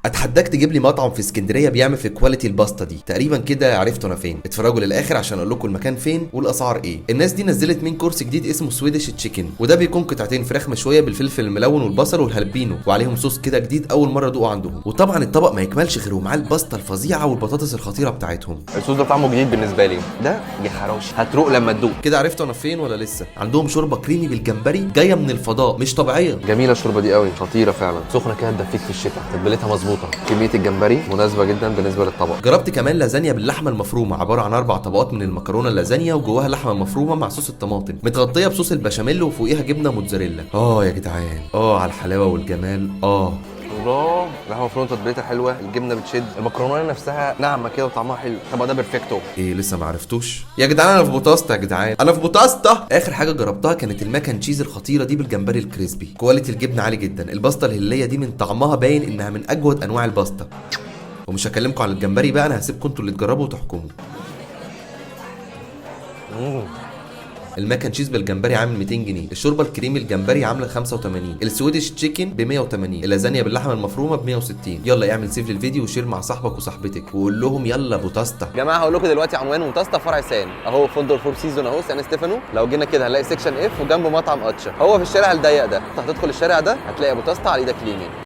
اتحداك تجيب لي مطعم في اسكندريه بيعمل في كواليتي الباستا دي تقريبا كده. عرفت انا فين؟ اتفرجوا للاخر عشان اقول لكم المكان فين والاسعار ايه. الناس دي نزلت من كورس جديد اسمه سويدش تشيكن، وده بيكون قطعتين فراخ مشويه بالفلفل الملون والبصل والهالبينو، وعليهم صوص كده جديد اول مره ادوقه عندهم. وطبعا الطبق ما يكملش غير ومعاه الباستا الفظيعه والبطاطس الخطيره بتاعتهم. الصوص ده طعمه جديد بالنسبه لي، ده يا خروش هتروق لما تدوق. كده عرفتوا انا فين ولا لسه؟ عندهم شوربه كريمي بالجمبري جايه من الفضاء مش طبيعيه. جميله الشوربه دي قوي، خطيره فعلا، سخنه كده تدفيك في الشتاء، تتبيلتها مظبوطه، كميه الجمبري مناسبه جدا بالنسبه للطبق. جربت كمان لازانيا باللحمه المفرومه، عباره عن 4 طبقات من المكرونه اللازانيا وجواها لحمه مفرومه مع صوص الطماطم متغطيه بصوص البشاميل وفوقيها جبنه موتزاريلا. يا جدعان، على الحلاوه والجمال. الله، لحمه مفرومه تتبيلتها حلوه، الجبنه بتشد، المكرونه نفسها ناعمه كده وطعمها حلو. الطبق ده بيرفكتو. ايه لسه ما عرفتوش يا جدعان؟ انا في بوتاستا يا جدعان، انا في بوتاستا. اخر حاجه جربتها كانت الماكن تشيز الخطيره دي بالجمبري الكريسبي. كواليتي الجبنه عالي جدا. الباستا الهليه دي من طعمها باين انها من اجود انواع الباستا. ومش هكلمكم عن الجمبري بقى، انا هسيبكم انتوا اللي تجربوا وتحكموا. الماكن تشيز بالجمبري عامل 200 جنيه، الشوربه الكريمي الجمبري عامله 85، السويدش تشيكن ب 180، اللازانيا باللحمه المفرومه ب 160. يلا اعمل سيف للفيديو وشير مع صاحبك وصاحبتك وقول لهم يلا بوتاستا. يا جماعه هقول لكم دلوقتي عنوان بوتاستا فرع سان اهو، فندق الفور سيزون اهو، سان ستيفانو. لو جينا كده هنلاقي سيكشن اف وجنبه مطعم اتشا، هو في الشارع الضيق ده. هتدخل الشارع ده هتلاقي بوتاستا على ايدك اليمين.